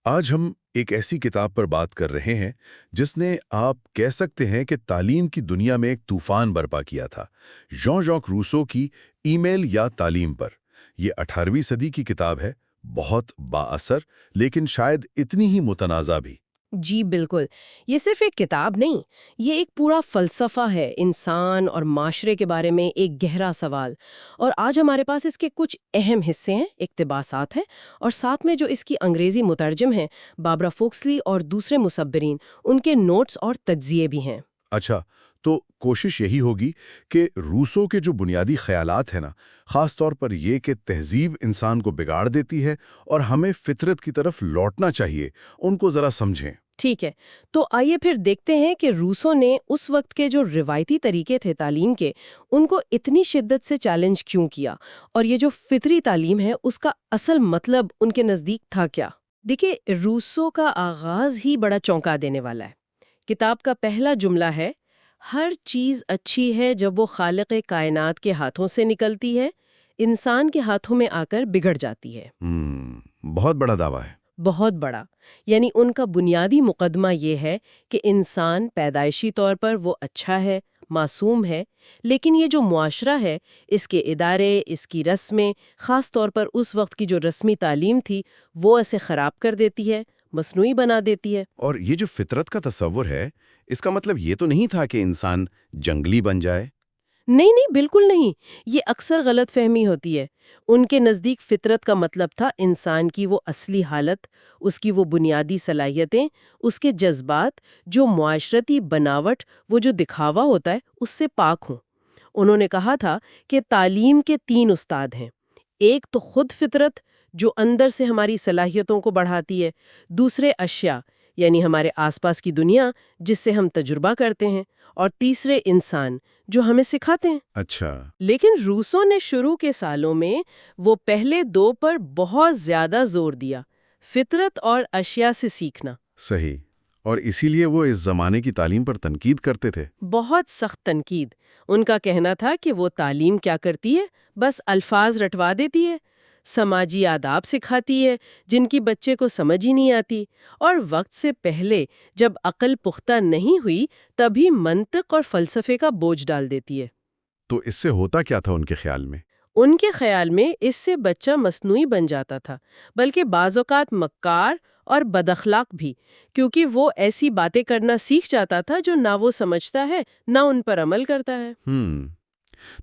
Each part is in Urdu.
آج ہم ایک ایسی کتاب پر بات کر رہے ہیں جس نے آپ کہہ سکتے ہیں کہ تعلیم کی دنیا میں ایک طوفان برپا کیا تھا۔ جان ژاک روسو کی ای میل یا تعلیم پر۔ یہ 18ویں صدی کی کتاب ہے، بہت با اثر لیکن شاید اتنی ہی متنازع بھی۔ جی بالکل، یہ صرف ایک کتاب نہیں، یہ ایک پورا فلسفہ ہے، انسان اور معاشرے کے بارے میں ایک گہرا سوال۔ اور آج ہمارے پاس اس کے کچھ اہم حصے ہیں، اقتباسات ہیں، اور ساتھ میں جو اس کی انگریزی مترجم ہیں بابرا فوکسلی اور دوسرے مصبرین، ان کے نوٹس اور تجزیے بھی ہیں۔ اچھا، تو کوشش یہی ہوگی کہ روسو کے جو بنیادی خیالات ہیں نا، خاص طور پر یہ کہ تہذیب انسان کو بگاڑ دیتی ہے اور ہمیں فطرت کی طرف لوٹنا چاہیے، ان کو ذرا سمجھیں۔ ٹھیک ہے، تو آئیے پھر دیکھتے ہیں کہ روسو نے اس وقت کے جو روایتی طریقے تھے تعلیم کے، ان کو اتنی شدت سے چیلنج کیوں کیا، اور یہ جو فطری تعلیم ہے اس کا اصل مطلب ان کے نزدیک تھا کیا۔ دیکھیں، روسو کا آغاز ہی بڑا چونکا دینے والا ہے۔ کتاب کا پہلا جملہ ہے، ہر چیز اچھی ہے جب وہ خالق کائنات کے ہاتھوں سے نکلتی ہے، انسان کے ہاتھوں میں آ کر بگڑ جاتی ہے۔ بہت بڑا دعویٰ ہے۔ بہت بڑا، یعنی ان کا بنیادی مقدمہ یہ ہے کہ انسان پیدائشی طور پر وہ اچھا ہے، معصوم ہے، لیکن یہ جو معاشرہ ہے، اس کے ادارے، اس کی رسمیں، خاص طور پر اس وقت کی جو رسمی تعلیم تھی، وہ اسے خراب کر دیتی ہے، مصنوعی بنا دیتی ہے۔ اور یہ جو فطرت کا تصور ہے، اس کا مطلب یہ تو نہیں تھا کہ انسان جنگلی بن جائے؟ نہیں نہیں، بالکل نہیں، یہ اکثر غلط فہمی ہوتی ہے۔ ان کے نزدیک فطرت کا مطلب تھا انسان کی وہ اصلی حالت، اس کی وہ بنیادی صلاحیتیں، اس کے جذبات، جو معاشرتی بناوٹ، وہ جو دکھاوا ہوتا ہے، اس سے پاک ہوں۔ انہوں نے کہا تھا کہ تعلیم کے تین استاد ہیں، ایک تو خود فطرت جو اندر سے ہماری صلاحیتوں کو بڑھاتی ہے، دوسرے اشیاء یعنی ہمارے آس پاس کی دنیا جس سے ہم تجربہ کرتے ہیں، اور تیسرے انسان جو ہمیں سکھاتے ہیں۔ اچھا۔ لیکن روسو نے شروع کے سالوں میں وہ پہلے دو پر بہت زیادہ زور دیا، فطرت اور اشیاء سے سیکھنا۔ صحیح، اور اسی لیے وہ اس زمانے کی تعلیم پر تنقید کرتے تھے۔ بہت سخت تنقید۔ ان کا کہنا تھا کہ وہ تعلیم کیا کرتی ہے، بس الفاظ رٹوا دیتی ہے، سماجی آداب سکھاتی ہے جن کی بچے کو سمجھ ہی نہیں آتی، اور وقت سے پہلے جب عقل پختہ نہیں ہوئی تبھی منطق اور فلسفے کا بوجھ ڈال دیتی ہے۔ تو اس سے ہوتا کیا تھا ان کے خیال میں؟ ان کے خیال میں اس سے بچہ مصنوعی بن جاتا تھا، بلکہ بعض اوقات مکار اور بد اخلاق بھی، کیونکہ وہ ایسی باتیں کرنا سیکھ جاتا تھا جو نہ وہ سمجھتا ہے نہ ان پر عمل کرتا ہے۔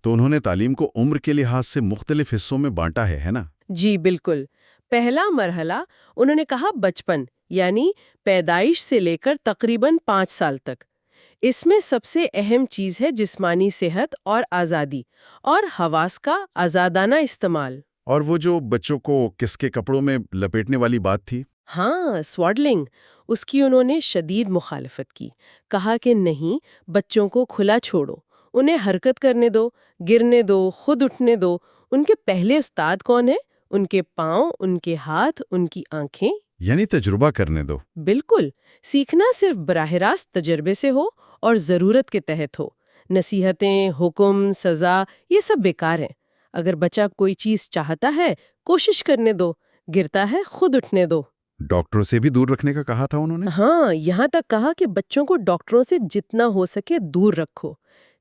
تو انہوں نے تعلیم کو عمر کے لحاظ سے مختلف حصوں میں بانٹا ہے نا؟ جی بالکل۔ پہلا مرحلہ انہوں نے کہا بچپن، یعنی پیدائش سے لے کر تقریباً 5 سال تک۔ اس میں سب سے اہم چیز ہے جسمانی صحت اور آزادی، اور حواس کا آزادانہ استعمال۔ اور وہ جو بچوں کو کس کے کپڑوں میں لپیٹنے والی بات تھی؟ ہاں، سواڈلنگ، اس کی انہوں نے شدید مخالفت کی۔ کہا کہ نہیں، بچوں کو کھلا چھوڑو، انہیں حرکت کرنے دو، گرنے دو، خود اٹھنے دو۔ ان کے پہلے استاد کون ہیں؟ ان کے پاؤں، ان کے ہاتھ، ان کی آنکھیں۔ یعنی تجربہ کرنے دو۔ بالکل، سیکھنا صرف براہ راست تجربے سے ہو اور ضرورت کے تحت ہو۔ نصیحتیں، حکم، سزا، یہ سب بیکار ہیں۔ اگر بچہ کوئی چیز چاہتا ہے، کوشش کرنے دو، گرتا ہے، خود اٹھنے دو۔ ڈاکٹروں سے بھی دور رکھنے کا کہا تھا انہوں نے؟ ہاں، یہاں تک کہا کہ بچوں کو ڈاکٹروں سے جتنا ہو سکے دور رکھو۔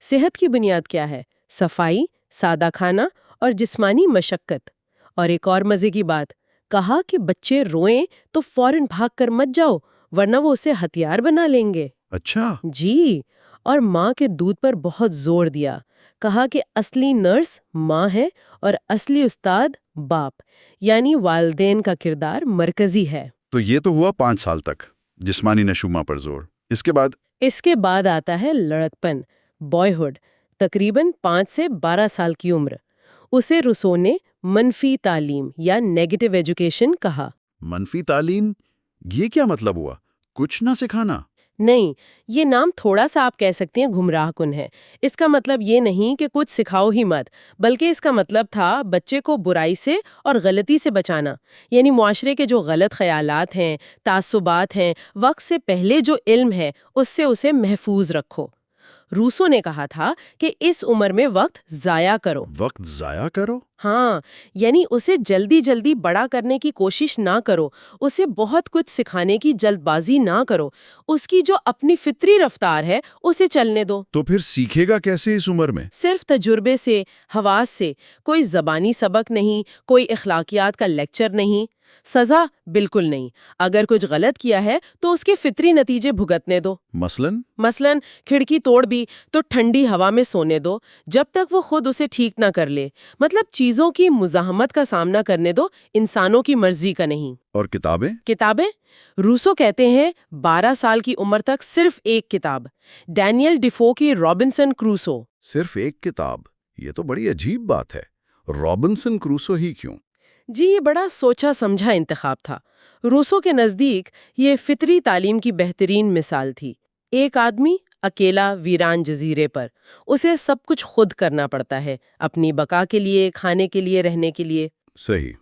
صحت کی بنیاد کیا ہے؟ صفائی، سادہ کھانا اور جسمانی مشقت۔ اور ایک اور مزے کی بات، کہا کہ بچے روئیں تو فوراً بھاگ کر مت جاؤ، ورنہ وہ اسے ہتھیار بنا لیں گے۔ اچھا۔ جی، اور ماں کے دودھ پر بہت زور دیا۔ کہا کہ اصلی نرس ماں ہے اور اصلی استاد باپ، یعنی والدین کا کردار مرکزی ہے۔ تو یہ تو ہوا 5 سال تک جسمانی نشوما پر زور۔ اس کے بعد آتا ہے لڑکپن، بوائے ہوڈ، تقریباً 5 سے 12 سال کی عمر۔ اسے روسو نے منفی تعلیم یا نیگیٹو ایجوکیشن کہا۔ منفی تعلیم؟ یہ کیا مطلب ہوا؟ کچھ نہ سکھانا؟ نہیں، یہ نام تھوڑا سا آپ کہہ سکتے ہیں گمراہ کن ہے۔ اس کا مطلب یہ نہیں کہ کچھ سکھاؤ ہی مت، بلکہ اس کا مطلب تھا بچے کو برائی سے اور غلطی سے بچانا، یعنی معاشرے کے جو غلط خیالات ہیں، تعصبات ہیں، وقت سے پہلے جو علم ہے، اس سے اسے محفوظ رکھو۔ روسو نے کہا تھا کہ اس عمر میں وقت ضائع کرو. وقت ضائع کرو؟ ہاں، یعنی اسے جلدی جلدی بڑا کرنے کی کوشش نہ کرو، اسے بہت کچھ سکھانے کی جلد بازی نہ کرو، اس کی جو اپنی فطری رفتار ہے اسے چلنے دو. تو پھر سیکھے گا کیسے اس عمر میں؟ صرف تجربے سے، حواس سے. کوئی زبانی سبق نہیں، کوئی اخلاقیات کا لیکچر نہیں. سزا بالکل نہیں. اگر کچھ غلط کیا ہے تو اس کے فطری نتیجے بھگتنے دو. مثلاً کھڑکی توڑ بھی تو ٹھنڈی ہوا میں سونے دو جب تک وہ خود اسے ٹھیک نہ کر لے. مطلب چیزوں کی مزاحمت کا سامنا کرنے دو، انسانوں کی مرضی کا نہیں. اور کتابیں؟ روسو کہتے ہیں 12 سال کی عمر تک صرف ایک کتاب. ڈینیل ڈیفو کی رابنسن کروسو. صرف ایک کتاب؟ یہ تو بڑی عجیب بات ہے. رابنسن کروسو ہی کیوں؟ جی، یہ بڑا سوچا سمجھا انتخاب تھا. روسو کے نزدیک یہ فطری تعلیم کی بہترین مثال تھی. ایک آدمی اکیلا ویران جزیرے پر، اسے سب کچھ خود کرنا پڑتا ہے، اپنی بقا کے لیے، کھانے کے لیے، رہنے کے لیے. صحیح.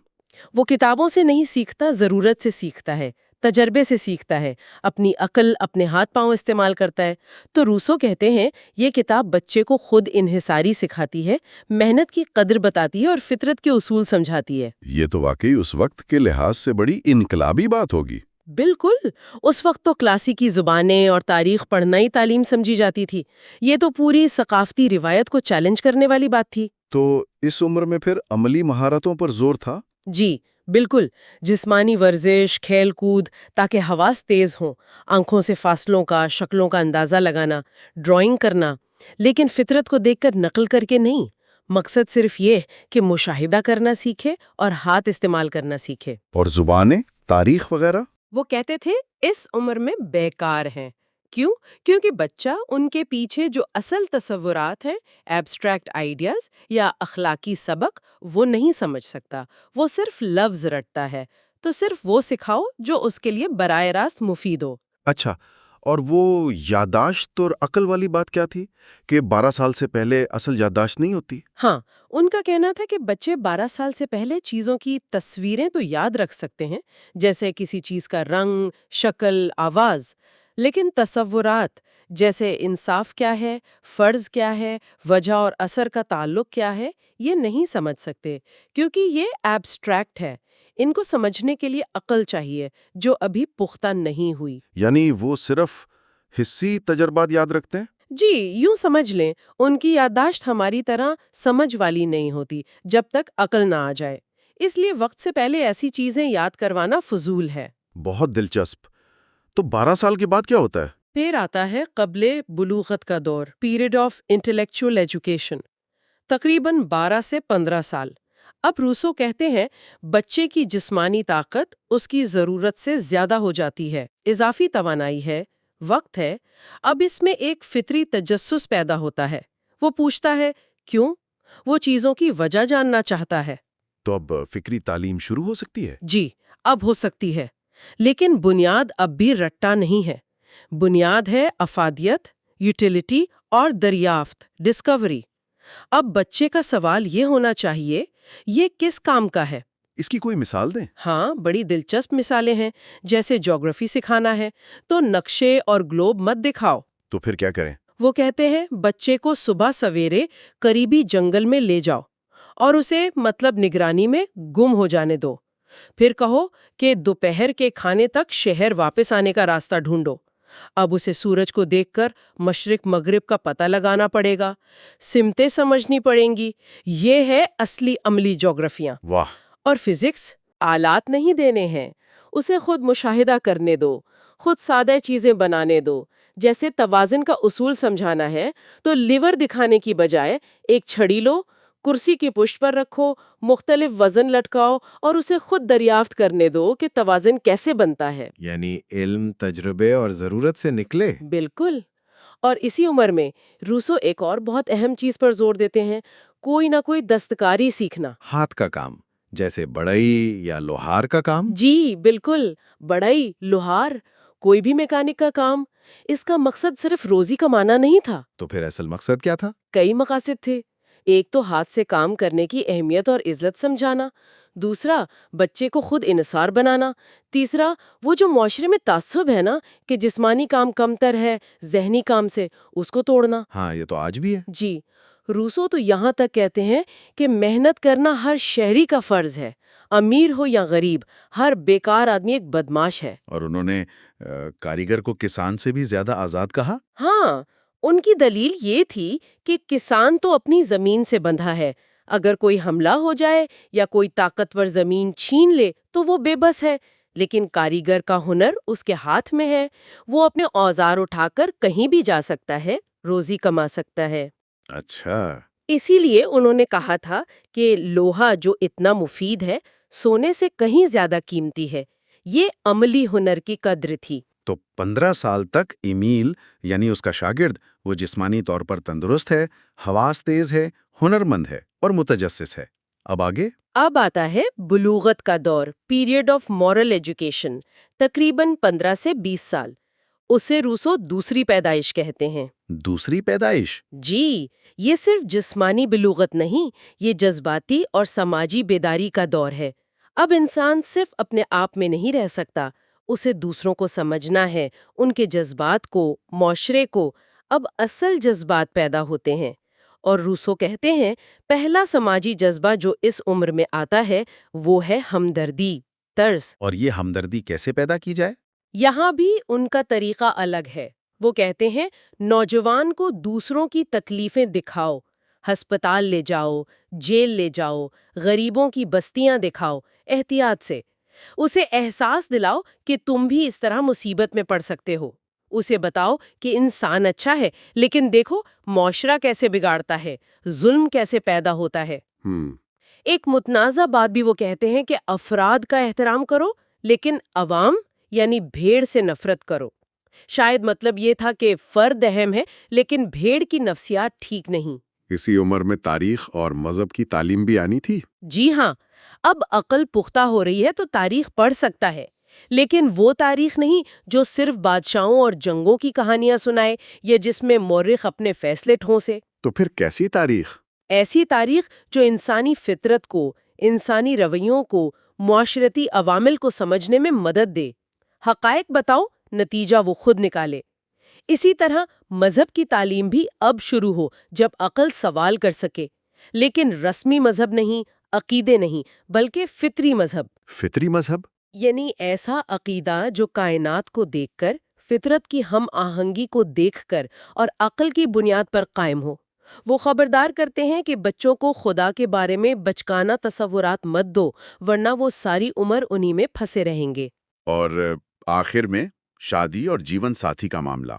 وہ کتابوں سے نہیں سیکھتا، ضرورت سے سیکھتا ہے، تجربے سے سیکھتا ہے، اپنی عقل، اپنے ہاتھ پاؤں استعمال کرتا ہے. تو روسو کہتے ہیں یہ کتاب بچے کو خود انحصاری سکھاتی ہے، محنت کی قدر بتاتی ہے اور فطرت کے اصول سمجھاتی ہے. یہ تو واقعی اس وقت کے لحاظ سے بڑی انقلابی بات ہوگی. بالکل. اس وقت تو کلاسیکی زبانیں اور تاریخ پڑھنا ہی تعلیم سمجھی جاتی تھی. یہ تو پوری ثقافتی روایت کو چیلنج کرنے والی بات تھی. تو اس عمر میں پھر عملی مہارتوں پر زور تھا؟ جی بالکل. جسمانی ورزش، کھیل کود، تاکہ حواس تیز ہوں، آنکھوں سے فاصلوں کا، شکلوں کا اندازہ لگانا، ڈرائنگ کرنا. لیکن فطرت کو دیکھ کر نقل کر کے نہیں. مقصد صرف یہ کہ مشاہدہ کرنا سیکھے اور ہاتھ استعمال کرنا سیکھے. اور زبانیں، تاریخ وغیرہ؟ وہ کہتے تھے اس عمر میں بیکار ہیں. کیوں؟ کیونکہ بچہ ان کے پیچھے جو اصل تصورات ہیں، ایبسٹریکٹ آئیڈیاز یا اخلاقی سبق، وہ نہیں سمجھ سکتا. وہ صرف لفظ رٹتا ہے. تو صرف وہ سکھاؤ جو اس کے لیے براہ راست مفید ہو. اچھا، اور وہ یادداشت اور عقل والی بات کیا تھی کہ 12 سال سے پہلے اصل یادداشت نہیں ہوتی؟ ہاں، ان کا کہنا تھا کہ بچے 12 سال سے پہلے چیزوں کی تصویریں تو یاد رکھ سکتے ہیں، جیسے کسی چیز کا رنگ، شکل، آواز، لیکن تصورات جیسے انصاف کیا ہے، فرض کیا ہے، وجہ اور اثر کا تعلق کیا ہے، یہ نہیں سمجھ سکتے، کیونکہ یہ ایبسٹریکٹ ہے. ان کو سمجھنے کے لیے عقل چاہیے جو ابھی پختہ نہیں ہوئی. یعنی وہ صرف حسی تجربات یاد رکھتے ہیں؟ جی، یوں سمجھ لیں ان کی یادداشت ہماری طرح سمجھ والی نہیں ہوتی جب تک عقل نہ آ جائے. اس لیے وقت سے پہلے ایسی چیزیں یاد کروانا فضول ہے. بہت دلچسپ. تو 12 سال کے بعد کیا ہوتا ہے؟ پھر آتا ہے قبل بلوغت کا دور، پیریڈ آف انٹلیکچوئل ایجوکیشن، تقریباً 12 سے 15 سال. اب روسو کہتے ہیں بچے کی جسمانی طاقت اس کی ضرورت سے زیادہ ہو جاتی ہے، اضافی توانائی ہے، وقت ہے. اب اس میں ایک فطری تجسس پیدا ہوتا ہے. وہ پوچھتا ہے کیوں؟ وہ چیزوں کی وجہ جاننا چاہتا ہے. تو اب فکری تعلیم شروع ہو سکتی ہے؟ جی، اب ہو سکتی ہے. لیکن بنیاد اب بھی رٹا نہیں ہے. بنیاد ہے افادیت، یوٹیلیٹی اور دریافت، ڈسکوری. اب بچے کا سوال یہ ہونا چاہیے یہ کس کام کا ہے؟ اس کی کوئی مثال دیں؟ ہاں، بڑی دلچسپ مثالیں ہیں. جیسے جغرافی سکھانا ہے تو نقشے اور گلوب مت دکھاؤ. تو پھر کیا کریں؟ وہ کہتے ہیں بچے کو صبح سویرے قریبی جنگل میں لے جاؤ اور اسے مطلب نگرانی میں گم ہو جانے دو. پھر کہو کہ دوپہر کے کھانے تک شہر واپس آنے کا راستہ ڈھونڈو. اب اسے سورج کو دیکھ کر مشرق مغرب کا پتہ لگانا پڑے گا، سمتیں سمجھنی پڑیں گی. یہ ہے اصلی عملی جغرافیاں. واہ! اور فزکس آلات نہیں دینے ہیں، اسے خود مشاہدہ کرنے دو، خود سادہ چیزیں بنانے دو. جیسے توازن کا اصول سمجھانا ہے تو لیور دکھانے کی بجائے ایک چھڑی لو، کرسی کی پشت پر رکھو، مختلف وزن لٹکاؤ اور اسے خود دریافت کرنے دو کہ توازن کیسے بنتا ہے. یعنی علم، تجربے اور ضرورت سے نکلے. بالکل. اور اسی عمر میں روسو ایک اور بہت اہم چیز پر زور دیتے ہیں، کوئی نہ کوئی دستکاری سیکھنا. ہاتھ کا کام، جیسے بڑھئی یا لوہار کا کام. جی بالکل، بڑھئی، لوہار، کوئی بھی میکینک کا کام. اس کا مقصد صرف روزی کمانا نہیں تھا. تو پھر اصل مقصد کیا تھا؟ کئی مقاصد تھے. ایک تو ہاتھ سے کام کرنے کی اہمیت اور عزت سمجھانا، دوسرا بچے کو خود انحصار بنانا، تیسرا وہ جو معاشرے میں تعصب ہے نا کہ جسمانی کام کمتر ہے ذہنی کام سے، اس کو توڑنا۔ ہاں یہ تو آج بھی ہے۔ جی، روسو تو یہاں تک کہتے ہیں کہ محنت کرنا ہر شہری کا فرض ہے، امیر ہو یا غریب، ہر بیکار آدمی ایک بدماش ہے۔ اور انہوں نے کاریگر کو کسان سے بھی زیادہ آزاد کہا۔ ہاں، ان کی دلیل یہ تھی کہ کسان تو اپنی زمین سے بندھا ہے، اگر کوئی حملہ ہو جائے یا کوئی طاقتور زمین چھین لے تو وہ بے بس ہے، لیکن کاریگر کا ہنر اس کے ہاتھ میں ہے، وہ اپنے اوزار اٹھا کر کہیں بھی جا سکتا ہے، روزی کما سکتا ہے۔ اچھا، اسی لیے انہوں نے کہا تھا کہ لوہا جو اتنا مفید ہے، سونے سے کہیں زیادہ قیمتی ہے۔ یہ عملی ہنر کی قدر تھی۔ تو 15 سال تک ایمیل یعنی اس کا شاگرد وہ جسمانی طور پر تندرست ہے، حواس تیز ہے، ہنرمند ہے اور متجسس ہے۔ اب آگے؟ اب آتا ہے بلوغت کا دور، پیریڈ آف مورل ایجوکیشن، تقریباً 15 سے 20 سال۔ اسے روسو دوسری پیدائش کہتے ہیں۔ دوسری پیدائش؟ جی، یہ صرف جسمانی بلوغت نہیں، یہ جذباتی اور سماجی بیداری کا دور ہے۔ اب انسان صرف اپنے آپ میں نہیں رہ سکتا، اسے دوسروں کو سمجھنا ہے، ان کے جذبات کو، معاشرے کو۔ اب اصل جذبات پیدا ہوتے ہیں، اور روسو کہتے ہیں پہلا سماجی جذبہ جو اس عمر میں آتا ہے وہ ہے ہمدردی، ترس۔ اور یہ ہمدردی کیسے پیدا کی جائے؟ یہاں بھی ان کا طریقہ الگ ہے۔ وہ کہتے ہیں نوجوان کو دوسروں کی تکلیفیں دکھاؤ، ہسپتال لے جاؤ، جیل لے جاؤ، غریبوں کی بستیاں دکھاؤ، احتیاط سے۔ اسے احساس دلاؤ کہ تم بھی اس طرح مصیبت میں پڑ سکتے ہو۔ اسے بتاؤ کہ انسان اچھا ہے، لیکن دیکھو معاشرہ کیسے بگاڑتا ہے، ظلم کیسے پیدا ہوتا ہے۔ ایک متنازع بات بھی وہ کہتے ہیں کہ افراد کا احترام کرو، لیکن عوام یعنی بھیڑ سے نفرت کرو۔ شاید مطلب یہ تھا کہ فرد اہم ہے، لیکن بھیڑ کی نفسیات ٹھیک نہیں۔ اسی عمر میں تاریخ اور مذہب کی تعلیم بھی آنی تھی۔ جی ہاں، اب عقل پختہ ہو رہی ہے تو تاریخ پڑھ سکتا ہے، لیکن وہ تاریخ نہیں جو صرف بادشاہوں اور جنگوں کی کہانیاں سنائے یا جس میں مورخ اپنے فیصلے ٹھونسے۔ تو پھر کیسی تاریخ؟ ایسی تاریخ جو انسانی فطرت کو، انسانی رویوں کو، معاشرتی عوامل کو سمجھنے میں مدد دے۔ حقائق بتاؤ، نتیجہ وہ خود نکالے۔ اسی طرح مذہب کی تعلیم بھی اب شروع ہو جب عقل سوال کر سکے، لیکن رسمی مذہب نہیں، عقیدے نہیں، بلکہ فطری مذہب۔ فطری مذہب؟ یعنی ایسا عقیدہ جو کائنات کو دیکھ کر، فطرت کی ہم آہنگی کو دیکھ کر اور عقل کی بنیاد پر قائم ہو۔ وہ خبردار کرتے ہیں کہ بچوں کو خدا کے بارے میں بچکانہ تصورات مت دو، ورنہ وہ ساری عمر انہی میں پھنسے رہیں گے۔ اور آخر میں شادی اور جیون ساتھی کا معاملہ۔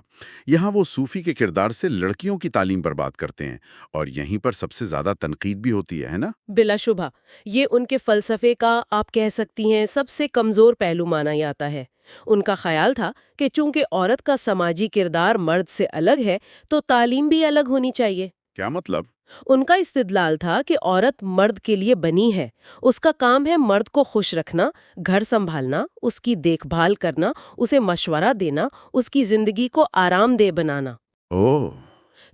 یہاں وہ صوفی کے کردار سے لڑکیوں کی تعلیم پر بات کرتے ہیں، اور یہیں پر سب سے زیادہ تنقید بھی ہوتی ہے نا؟ بلا شبہ یہ ان کے فلسفے کا، آپ کہہ سکتی ہیں، سب سے کمزور پہلو مانا جاتا ہے۔ ان کا خیال تھا کہ چونکہ عورت کا سماجی کردار مرد سے الگ ہے تو تعلیم بھی الگ ہونی چاہیے۔ کیا مطلب؟ ان کا استدلال تھا کہ عورت مرد کے لیے بنی ہے، اس کا کام ہے مرد کو خوش رکھنا، گھر سنبھالنا، اس کی دیکھ بھال کرنا، اسے مشورہ دینا، اس کی زندگی کو آرام دہ بنانا۔ اوہ!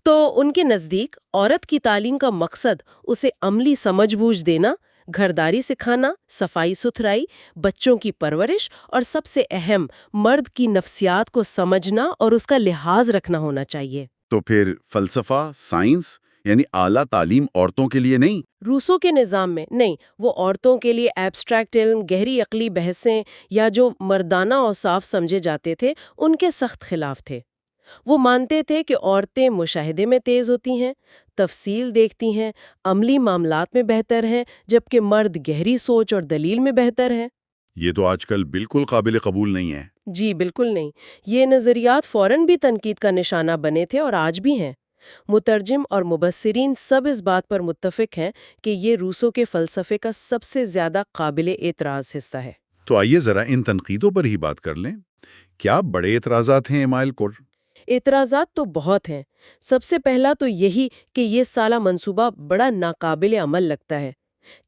تو ان کے نزدیک عورت کی تعلیم کا مقصد اسے عملی سمجھ بوجھ دینا، گھرداری سکھانا، صفائی ستھرائی، بچوں کی پرورش، اور سب سے اہم مرد کی نفسیات کو سمجھنا اور اس کا لحاظ رکھنا ہونا چاہیے۔ تو پھر فلسفہ، سائنس یعنی اعلیٰ تعلیم عورتوں کے لیے نہیں؟ روسو کے نظام میں نہیں، وہ عورتوں کے لیے ایبسٹریکٹ علم، گہری عقلی بحثیں یا جو مردانہ اور صاف سمجھے جاتے تھے ان کے سخت خلاف تھے۔ وہ مانتے تھے کہ عورتیں مشاہدے میں تیز ہوتی ہیں، تفصیل دیکھتی ہیں، عملی معاملات میں بہتر ہیں، جبکہ مرد گہری سوچ اور دلیل میں بہتر ہیں۔ یہ تو آج کل بالکل قابل قبول نہیں ہے۔ جی بالکل نہیں، یہ نظریات فوراً بھی تنقید کا نشانہ بنے تھے اور آج بھی ہیں۔ مترجم اور مبصرین سب اس بات پر متفق ہیں کہ یہ روسو کے فلسفے کا سب سے زیادہ قابل اعتراض حصہ ہے۔ تو آئیے ذرا ان تنقیدوں پر ہی بات کر لیں۔ کیا بڑے اعتراضات ہیں ایمائل کور؟ اعتراضات تو بہت ہیں۔ سب سے پہلا تو یہی کہ یہ سالہ منصوبہ بڑا ناقابل عمل لگتا ہے۔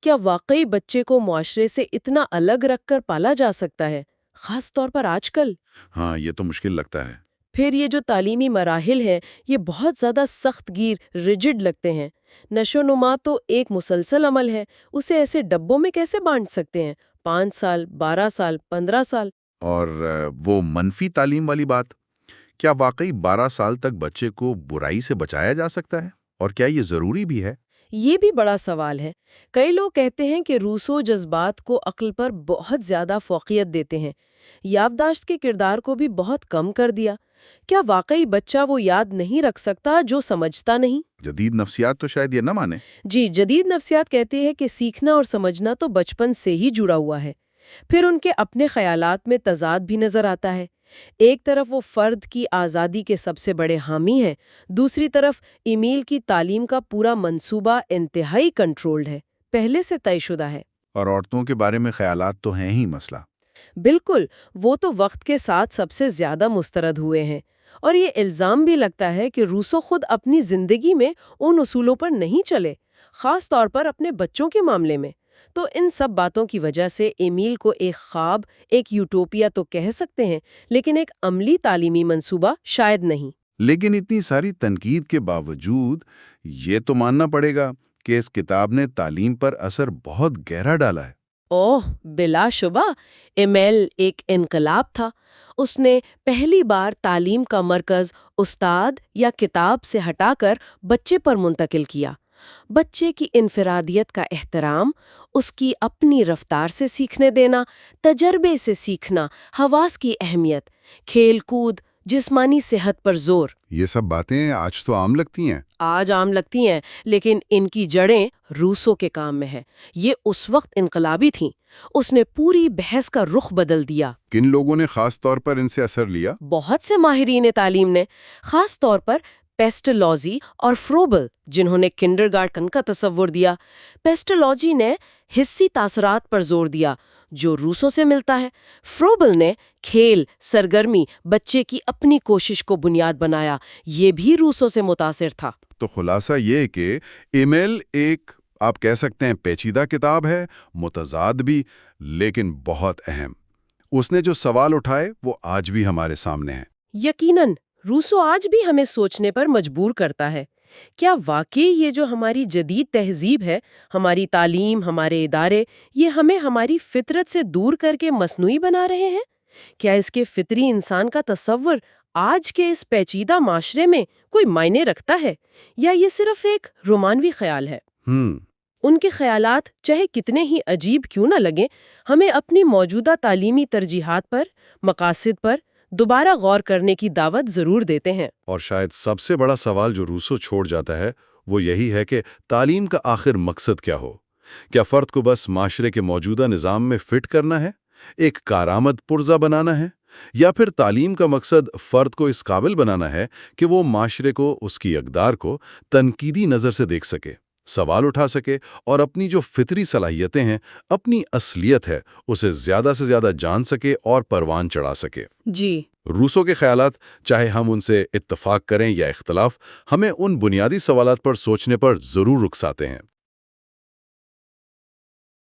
کیا واقعی بچے کو معاشرے سے اتنا الگ رکھ کر پالا جا سکتا ہے، خاص طور پر آج کل؟ ہاں، یہ تو مشکل لگتا ہے۔ پھر یہ جو تعلیمی مراحل ہیں یہ بہت زیادہ سخت گیر، ریجڈ لگتے ہیں۔ نشو نما تو ایک مسلسل عمل ہے، اسے ایسے ڈبوں میں کیسے بانٹ سکتے ہیں؟ 5 سال، 12 سال، 15 سال؟ اور وہ منفی تعلیم والی بات، کیا واقعی 12 سال تک بچے کو برائی سے بچایا جا سکتا ہے؟ اور کیا یہ ضروری بھی ہے؟ یہ بھی بڑا سوال ہے۔ کئی لوگ کہتے ہیں کہ روسو جذبات کو عقل پر بہت زیادہ فوقیت دیتے ہیں، یادداشت کے کردار کو بھی بہت کم کر دیا۔ کیا واقعی بچہ وہ یاد نہیں رکھ سکتا جو سمجھتا نہیں؟ جدید نفسیات تو شاید یہ نہ مانے۔ جی، جدید نفسیات کہتے ہیں کہ سیکھنا اور سمجھنا تو بچپن سے ہی جڑا ہوا ہے۔ پھر ان کے اپنے خیالات میں تضاد بھی نظر آتا ہے۔ ایک طرف وہ فرد کی آزادی کے سب سے بڑے حامی ہیں، دوسری طرف ایمیل کی تعلیم کا پورا منصوبہ انتہائی کنٹرولڈ ہے، پہلے سے طے شدہ ہے۔ اور عورتوں کے بارے میں خیالات تو ہیں ہی مسئلہ۔ بالکل، وہ تو وقت کے ساتھ سب سے زیادہ مسترد ہوئے ہیں، اور یہ الزام بھی لگتا ہے کہ روسو خود اپنی زندگی میں ان اصولوں پر نہیں چلے، خاص طور پر اپنے بچوں کے معاملے میں۔ تو ان سب باتوں کی وجہ سے ایمیل کو ایک خواب، ایک یوٹوپیا تو کہہ سکتے ہیں، لیکن ایک عملی تعلیمی منصوبہ شاید نہیں۔ لیکن اتنی ساری تنقید کے باوجود یہ تو ماننا پڑے گا کہ اس کتاب نے تعلیم پر اثر بہت گہرا ڈالا ہے۔ اوہ، بلا شبہ، ایمیل ایک انقلاب تھا۔ اس نے پہلی بار تعلیم کا مرکز استاد یا کتاب سے ہٹا کر بچے پر منتقل کیا۔ بچے کی انفرادیت کا احترام، اس کی اپنی رفتار سے سیکھنے دینا، تجربے سے سیکھنا، حواس کی اہمیت، کھیل کود، جسمانی صحت پر زور۔ یہ سب باتیں آج تو عام لگتی ہیں۔ آج عام لگتی ہیں، لیکن ان کی جڑیں روسو کے کام میں ہیں۔ یہ اس وقت انقلابی تھیں۔ اس نے پوری بحث کا رخ بدل دیا۔ کن لوگوں نے خاص طور پر ان سے اثر لیا؟ بہت سے ماہرین تعلیم نے، خاص طور پر پیسٹلوجی اور فروبل، جنہوں نے کنڈرگارٹن کا تصور دیا۔ پیسٹلوجی نے حسی تاثرات پر زور دیا، جو روسو سے ملتا ہے۔ فروبل نے کھیل، سرگرمی، بچے کی اپنی کوشش کو بنیاد بنایا، یہ بھی روسو سے متاثر تھا۔ تو خلاصہ یہ کہ ایمیل ایک، آپ کہہ سکتے ہیں، پیچیدہ کتاب ہے، متضاد بھی، لیکن بہت اہم۔ اس نے جو سوال اٹھائے وہ آج بھی ہمارے سامنے ہیں۔ یقیناً روسو آج بھی ہمیں سوچنے پر مجبور کرتا ہے۔ کیا واقعی یہ جو ہماری جدید تہذیب ہے، ہماری تعلیم، ہمارے ادارے، یہ ہمیں ہماری فطرت سے دور کر کے مصنوعی بنا رہے ہیں؟ کیا اس کے فطری انسان کا تصور آج کے اس پیچیدہ معاشرے میں کوئی معنی رکھتا ہے، یا یہ صرف ایک رومانوی خیال ہے؟ ان کے خیالات چاہے کتنے ہی عجیب کیوں نہ لگیں، ہمیں اپنی موجودہ تعلیمی ترجیحات پر، مقاصد پر دوبارہ غور کرنے کی دعوت ضرور دیتے ہیں۔ اور شاید سب سے بڑا سوال جو روسو چھوڑ جاتا ہے وہ یہی ہے کہ تعلیم کا آخر مقصد کیا ہو؟ کیا فرد کو بس معاشرے کے موجودہ نظام میں فٹ کرنا ہے، ایک کارآمد پرزہ بنانا ہے، یا پھر تعلیم کا مقصد فرد کو اس قابل بنانا ہے کہ وہ معاشرے کو، اس کی اقدار کو تنقیدی نظر سے دیکھ سکے، سوال اٹھا سکے اور اپنی جو فطری صلاحیتیں ہیں، اپنی اصلیت ہے، اسے زیادہ سے زیادہ جان سکے اور پروان چڑھا سکے؟ جی، روسو کے خیالات، چاہے ہم ان سے اتفاق کریں یا اختلاف، ہمیں ان بنیادی سوالات پر سوچنے پر ضرور رکساتے ہیں۔